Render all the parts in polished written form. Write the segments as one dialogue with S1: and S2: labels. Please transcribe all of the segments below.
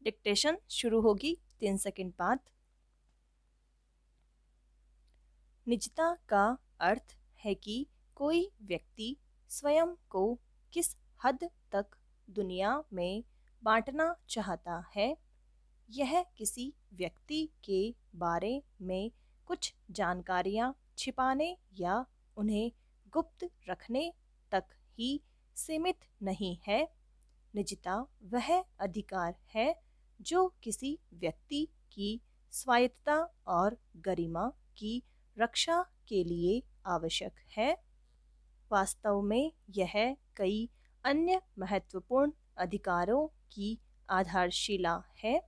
S1: Dictation शुरू होगी 3 second बाद। निजता का अर्थ है कि कोई व्यक्ति स्वयं को किस हद तक दुनिया में बांटना चाहता है। यह किसी व्यक्ति के बारे में कुछ जानकारियां छिपाने या उन्हें गुप्त रखने तक ही सीमित नहीं है। निजता वह अधिकार है जो किसी व्यक्ति की स्वायत्तता और गरिमा की रक्षा के लिए आवश्यक है। वास्तव में यह कई अन्य महत्वपूर्ण अधिकारों की आधारशिला है।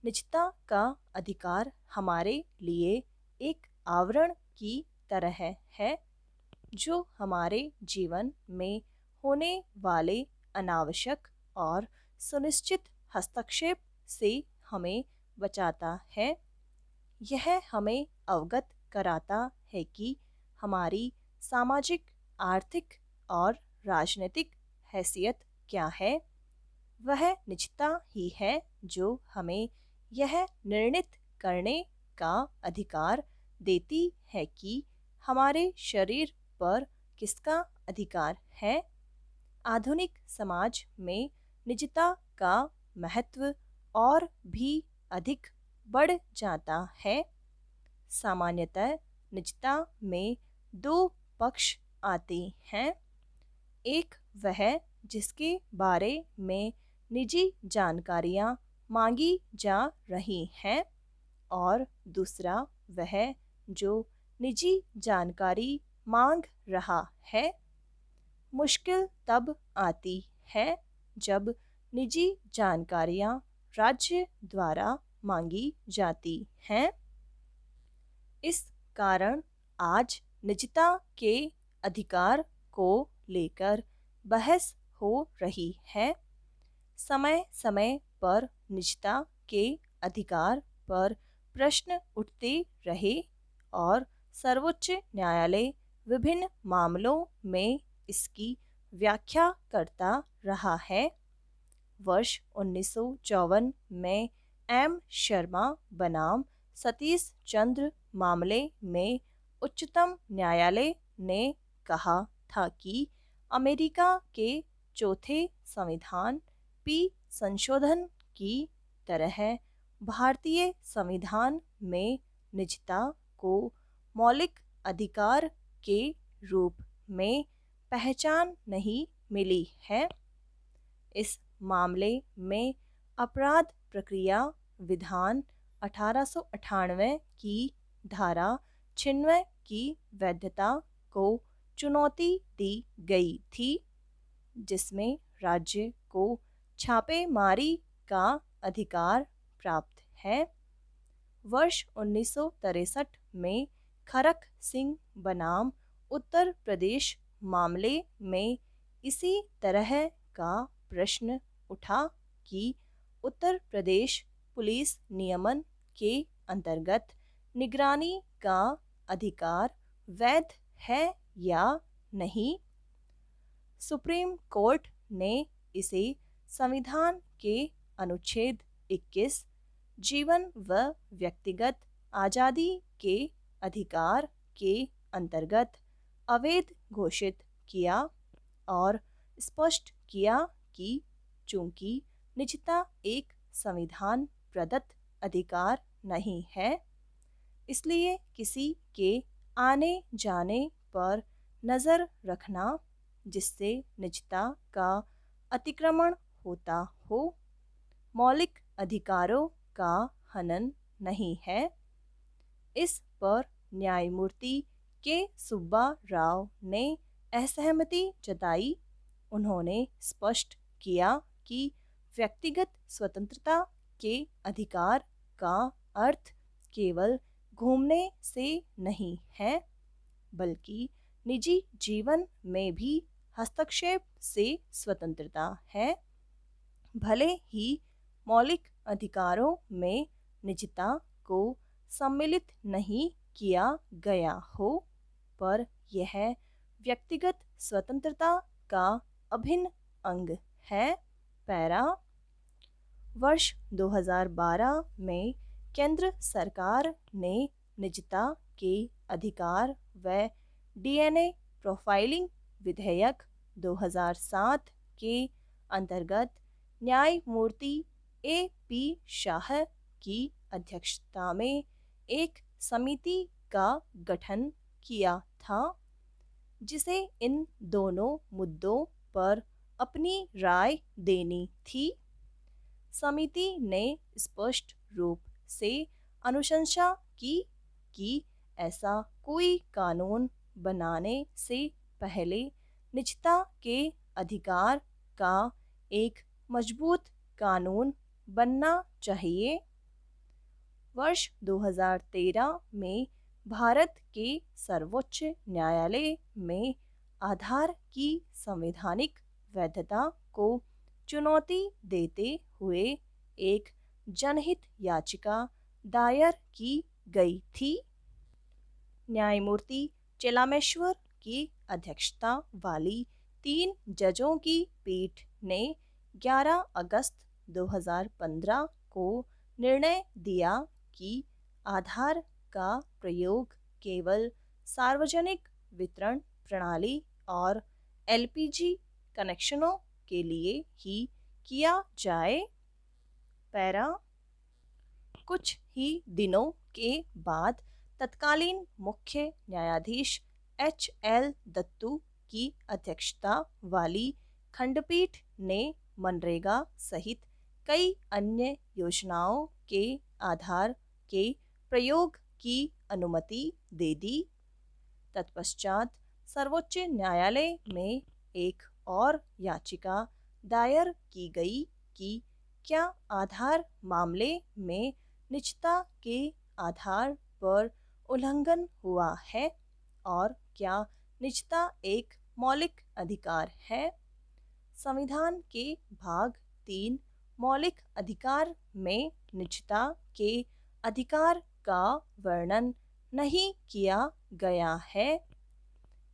S1: निजता का अधिकार हमारे लिए एक आवरण की तरह है जो हमारे जीवन में होने वाले अनावश्यक और सुनिश्चित हस्तक्षेप से हमें बचाता है। यह हमें अवगत कराता है कि हमारी सामाजिक, आर्थिक और राजनीतिक हैसियत क्या है। वह निजता ही है जो हमें यह निर्णित करने का अधिकार देती है कि हमारे शरीर पर किसका अधिकार है। आधुनिक समाज में निजता का महत्व और भी अधिक बढ़ जाता है। सामान्यतः निजता में दो पक्ष आते हैं। एक वह जिसके बारे में निजी जानकारियां मांगी जा रही हैं और दूसरा वह जो निजी जानकारी मांग रहा है। मुश्किल तब आती है जब निजी जानकारियां राज्य द्वारा मांगी जाती हैं। इस कारण आज निजता के अधिकार को लेकर बहस हो रही है। समय समय पर निजता के अधिकार पर प्रश्न उठते रहे और सर्वोच्च न्यायालय विभिन्न मामलों में इसकी व्याख्या करता रहा है। वर्ष 1954 में एम शर्मा बनाम सतीश चंद्र मामले में उच्चतम न्यायालय ने कहा था कि अमेरिका के चौथे संविधान पी संशोधन की तरह भारतीय संविधान में निजता को मौलिक अधिकार के रूप में पहचान नहीं मिली है। इस मामले में अपराध प्रक्रिया विधान 1898 की धारा 96 की वैधता को चुनौती दी गई थी, जिसमें राज्य को छापेमारी का अधिकार प्राप्त है। वर्ष 1963 में खरक सिंह बनाम उत्तर प्रदेश मामले में इसी तरह का प्रश्न उठा कि उत्तर प्रदेश पुलिस नियमन के अंतर्गत निगरानी का अधिकार वैध है या नहीं। सुप्रीम कोर्ट ने इसे संविधान के अनुच्छेद 21 जीवन व व्यक्तिगत आज़ादी के अधिकार के अंतर्गत अवैध घोषित किया और स्पष्ट किया कि चूंकि निजता एक संविधान प्रदत्त अधिकार नहीं है, इसलिए किसी के आने जाने पर नज़र रखना जिससे निजता का अतिक्रमण होता हो, मौलिक अधिकारों का हनन नहीं है। इस पर न्यायमूर्ति के सुब्बा राव ने असहमति जताई। उन्होंने स्पष्ट किया कि व्यक्तिगत स्वतंत्रता के अधिकार का अर्थ केवल घूमने से नहीं है, बल्कि निजी जीवन में भी हस्तक्षेप से स्वतंत्रता है। भले ही मौलिक अधिकारों में निजता को सम्मिलित नहीं किया गया हो, पर यह व्यक्तिगत स्वतंत्रता का अभिन्न अंग है। पैरा वर्ष 2012 में केंद्र सरकार ने निजता के अधिकार व डीएनए प्रोफाइलिंग विधेयक 2007 के अंतर्गत न्यायमूर्ति ए.पी. शाह की अध्यक्षता में एक समिति का गठन किया था, जिसे इन दोनों मुद्दों पर अपनी राय देनी थी। समिति ने स्पष्ट रूप से अनुशंसा की कि ऐसा कोई कानून बनाने से पहले निजता के अधिकार का एक मजबूत कानून बनना चाहिए। वर्ष 2013 में भारत के सर्वोच्च न्यायालय में आधार की संवैधानिक वैधता को चुनौती देते हुए एक जनहित याचिका दायर की गई थी। न्यायमूर्ति चेलामेश्वर की अध्यक्षता वाली 3 जजों की पीठ ने 11 अगस्त 2015 को निर्णय दिया कि आधार का प्रयोग केवल सार्वजनिक वितरण प्रणाली और एलपीजी कनेक्शनों के लिए ही किया जाए। पैरा कुछ ही दिनों के बाद तत्कालीन मुख्य न्यायाधीश एच.एल. दत्तू की अध्यक्षता वाली खंडपीठ ने मनरेगा सहित कई अन्य योजनाओं के आधार के प्रयोग की अनुमति दे दी। तत्पश्चात सर्वोच्च न्यायालय में एक और याचिका दायर की गई कि क्या आधार मामले में निजता के आधार पर उल्लंघन हुआ है और क्या निजता एक मौलिक अधिकार है। संविधान के भाग 3 मौलिक अधिकार में निजता के अधिकार का वर्णन नहीं किया गया है।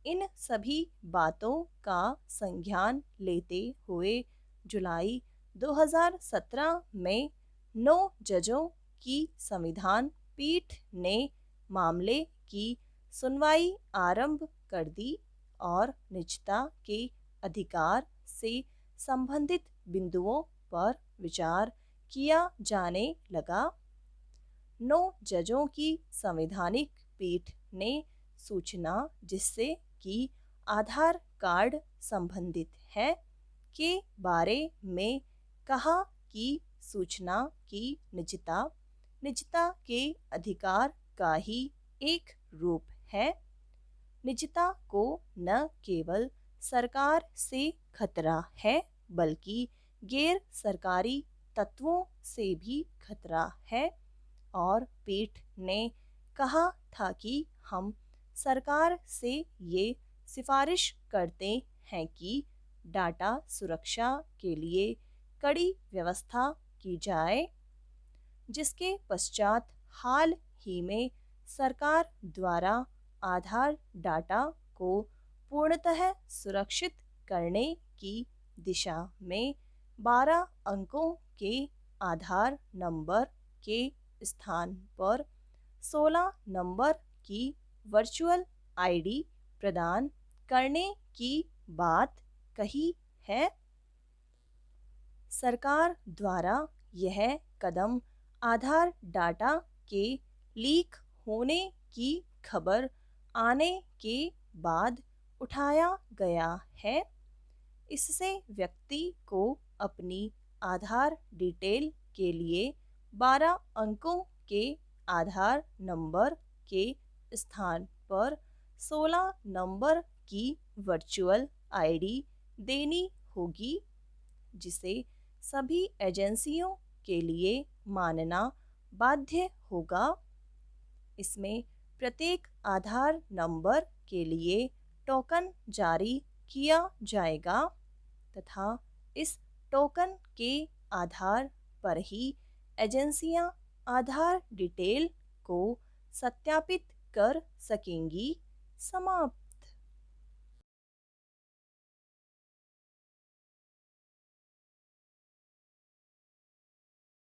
S1: इन सभी बातों का संज्ञान लेते हुए जुलाई 2017 में 9 जजों की संविधान पीठ ने मामले की सुनवाई आरंभ कर दी और निजता के अधिकार से संबंधित बिंदुओं पर विचार किया जाने लगा। 9 जजों की संवैधानिक पीठ ने सूचना जिससे कि आधार कार्ड संबंधित है के बारे में कहा कि सूचना की निजता के अधिकार का ही एक रूप है। निजता को न केवल सरकार से खतरा है बल्कि गैर सरकारी तत्वों से भी खतरा है और पीठ ने कहा था कि हम सरकार से ये सिफारिश करते हैं कि डाटा सुरक्षा के लिए कड़ी व्यवस्था की जाए, जिसके पश्चात हाल ही में सरकार द्वारा आधार डाटा को पूर्णतः सुरक्षित करने की दिशा में 12 अंकों के आधार नंबर के स्थान पर 16 नंबर की वर्चुअल आईडी प्रदान करने की बात कही है। सरकार द्वारा यह कदम आधार डाटा के लीक होने की खबर आने के बाद उठाया गया है। इससे व्यक्ति को अपनी आधार डिटेल के लिए 12 अंकों के आधार नंबर के स्थान पर 16 नंबर की वर्चुअल आईडी देनी होगी, जिसे सभी एजेंसियों के लिए मानना बाध्य होगा। इसमें प्रत्येक आधार नंबर के लिए टोकन जारी किया जाएगा तथा इस टोकन के आधार पर ही एजेंसियां आधार डिटेल को सत्यापित कर सकेंगी। समाप्त।